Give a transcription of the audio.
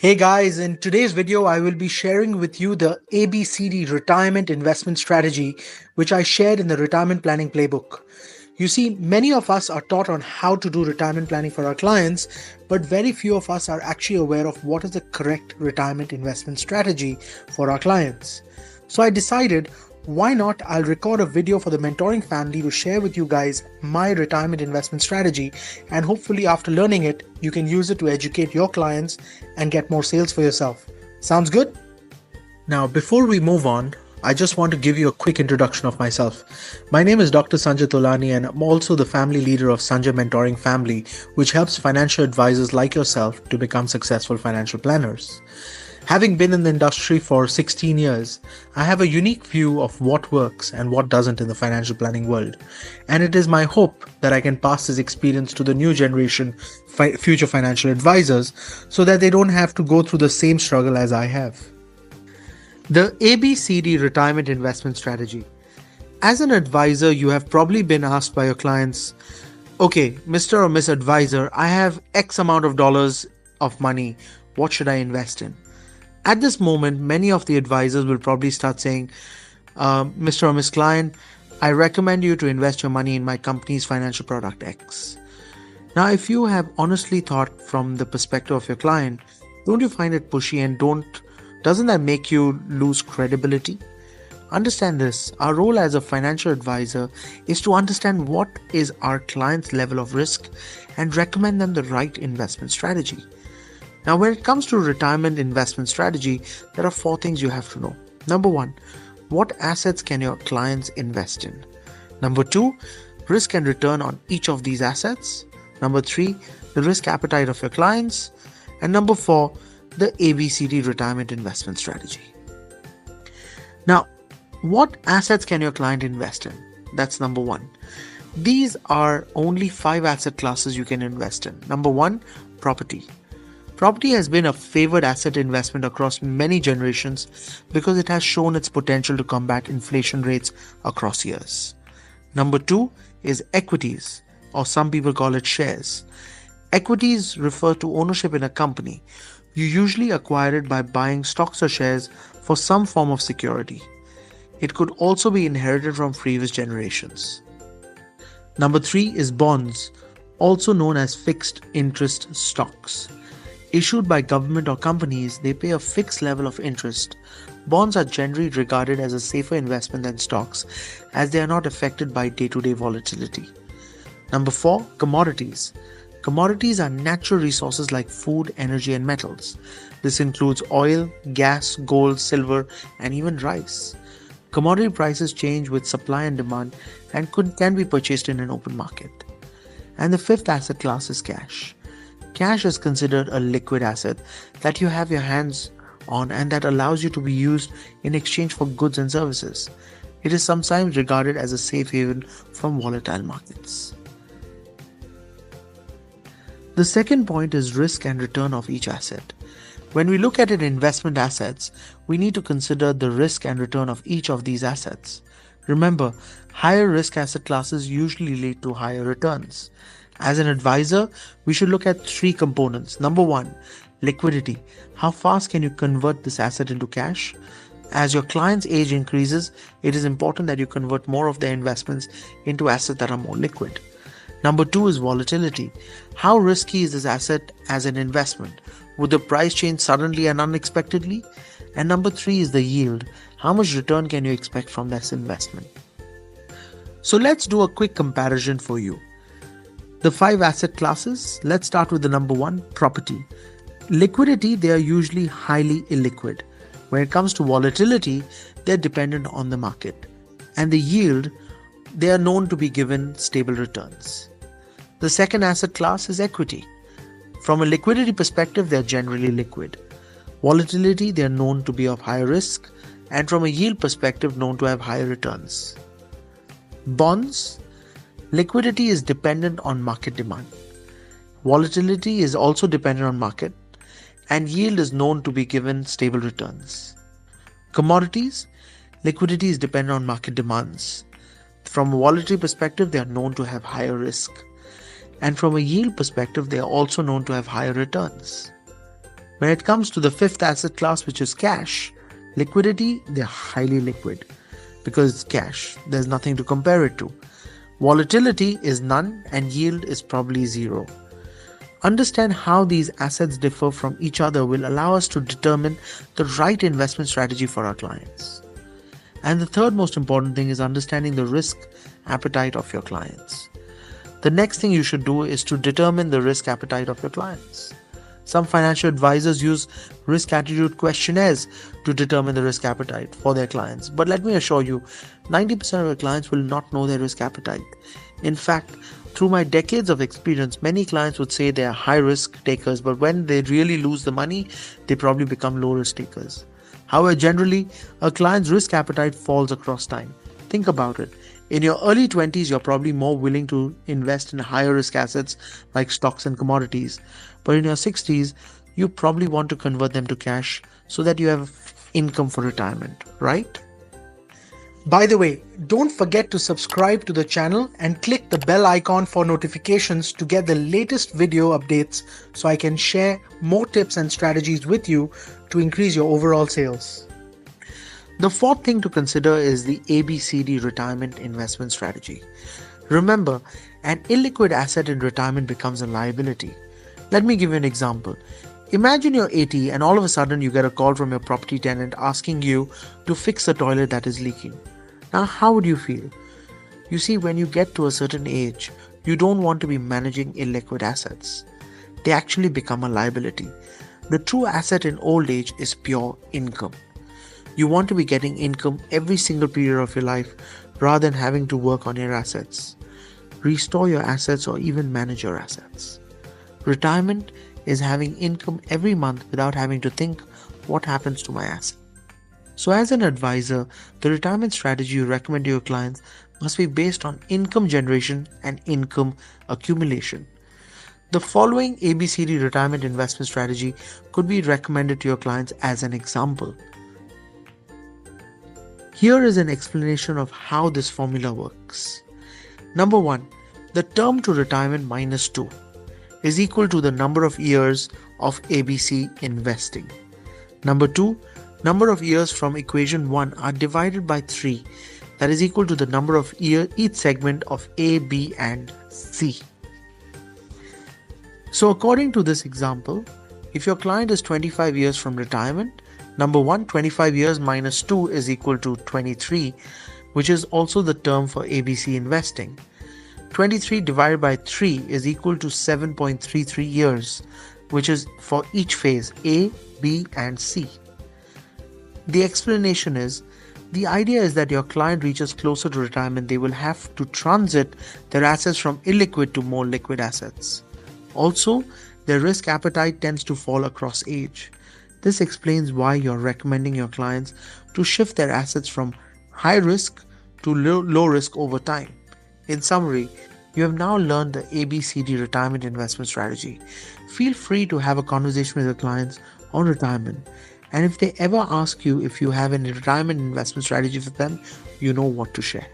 Hey guys, in today's video, I will be sharing with you the ABCD retirement investment strategy, which I shared in the retirement planning playbook. You see, many of us are taught on how to do retirement planning for our clients, but very few of us are actually aware of what is the correct retirement investment strategy for our clients. So I decided, why not? I'll record a video for the mentoring family to share with you guys my retirement investment strategy, and hopefully, after learning it, you can use it to educate your clients and get more sales for yourself. Sounds good? Now, before we move on, I just want to give you a quick introduction of myself. My name is Dr. Sanjay Tolani, and I'm also the family leader of Sanjay Mentoring Family, which helps financial advisors like yourself to become successful financial planners. Having been in the industry for 16 years, I have a unique view of what works and what doesn't in the financial planning world. And it is my hope that I can pass this experience to the new generation future financial advisors so that they don't have to go through the same struggle as I have. The ABCD retirement investment strategy. As an advisor, you have probably been asked by your clients, okay, Mr. or Miss Advisor, I have X amount of dollars of money. What should I invest in? At this moment, many of the advisors will probably start saying, Mr. or Miss Client, I recommend you to invest your money in my company's financial product X. Now, if you have honestly thought from the perspective of your client, don't you find it pushy and doesn't that make you lose credibility? Understand this, our role as a financial advisor is to understand what is our client's level of risk and recommend them the right investment strategy. Now, when it comes to retirement investment strategy, there are 4 things you have to know. Number 1, what assets can your clients invest in? Number 2, risk and return on each of these assets. Number 3, the risk appetite of your clients. And number 4, the ABCD retirement investment strategy. Now, what assets can your client invest in? That's number 1. These are only 5 asset classes you can invest in. Number 1, property. Property has been a favored asset investment across many generations because it has shown its potential to combat inflation rates across years. Number 2 is equities, or some people call it shares. Equities refer to ownership in a company. You usually acquire it by buying stocks or shares for some form of security. It could also be inherited from previous generations. Number 3 is bonds, also known as fixed interest stocks. Issued by government or companies, they pay a fixed level of interest. Bonds are generally regarded as a safer investment than stocks as they are not affected by day-to-day volatility. Number 4, commodities. Commodities are natural resources like food, energy, and metals. This includes oil, gas, gold, silver, and even rice. Commodity prices change with supply and demand and can be purchased in an open market. And the 5th asset class is cash. Cash is considered a liquid asset that you have your hands on and that allows you to be used in exchange for goods and services. It is sometimes regarded as a safe haven from volatile markets. The second point is risk and return of each asset. When we look at investment assets, we need to consider the risk and return of each of these assets. Remember, higher risk asset classes usually lead to higher returns. As an advisor, we should look at 3 components. Number 1, liquidity. How fast can you convert this asset into cash? As your client's age increases, it is important that you convert more of their investments into assets that are more liquid. Number 2 is volatility. How risky is this asset as an investment? Would the price change suddenly and unexpectedly? And number 3 is the yield. How much return can you expect from this investment? So let's do a quick comparison for you. The 5 asset classes, let's start with the number 1, property. Liquidity, they are usually highly illiquid. When it comes to volatility, they're dependent on the market. And the yield, they are known to be given stable returns. The second asset class is equity. From a liquidity perspective, they're generally liquid. Volatility, they are known to be of higher risk, and from a yield perspective, known to have higher returns. Bonds, liquidity is dependent on market demand. Volatility is also dependent on market, and yield is known to be given stable returns. Commodities, liquidity is dependent on market demands. From a volatility perspective, they are known to have higher risk. And from a yield perspective, they are also known to have higher returns. When it comes to the fifth asset class, which is cash, liquidity, they're highly liquid because it's cash. There's nothing to compare it to. Volatility is none and yield is probably zero. Understand how these assets differ from each other will allow us to determine the right investment strategy for our clients. And the third most important thing is understanding the risk appetite of your clients. The next thing you should do is to determine the risk appetite of your clients. Some financial advisors use risk attitude questionnaires to determine the risk appetite for their clients. But let me assure you, 90% of your clients will not know their risk appetite. In fact, through my decades of experience, many clients would say they are high risk takers, but when they really lose the money, they probably become low risk takers. However, generally, a client's risk appetite falls across time. Think about it. In your early 20s, you're probably more willing to invest in higher risk assets like stocks and commodities. But in your 60s, you probably want to convert them to cash so that you have income for retirement, right? By the way, don't forget to subscribe to the channel and click the bell icon for notifications to get the latest video updates so I can share more tips and strategies with you to increase your overall sales. The fourth thing to consider is the ABCD retirement investment strategy. Remember, an illiquid asset in retirement becomes a liability. Let me give you an example. Imagine you're 80 and all of a sudden you get a call from your property tenant asking you to fix a toilet that is leaking. Now, how would you feel? You see, when you get to a certain age, you don't want to be managing illiquid assets. They actually become a liability. The true asset in old age is pure income. You want to be getting income every single period of your life rather than having to work on your assets. Restore your assets or even manage your assets. Retirement is having income every month without having to think, what happens to my asset? So as an advisor, the retirement strategy you recommend to your clients must be based on income generation and income accumulation. The following ABCD retirement investment strategy could be recommended to your clients as an example. Here is an explanation of how this formula works. Number 1, the term to retirement minus 2 is equal to the number of years of ABC investing. Number 2, number of years from equation 1 are divided by 3, that is equal to the number of years each segment of A, B and C. So according to this example, if your client is 25 years from retirement, number 1, 25 years minus 2 is equal to 23, which is also the term for ABC investing. 23 divided by 3 is equal to 7.33 years, which is for each phase A, B and C. The explanation is, the idea is that your client reaches closer to retirement, they will have to transit their assets from illiquid to more liquid assets. Also, their risk appetite tends to fall across age. This explains why you're recommending your clients to shift their assets from high risk to low risk over time. In summary, you have now learned the ABCD retirement investment strategy. Feel free to have a conversation with your clients on retirement. And if they ever ask you if you have any retirement investment strategy for them, you know what to share.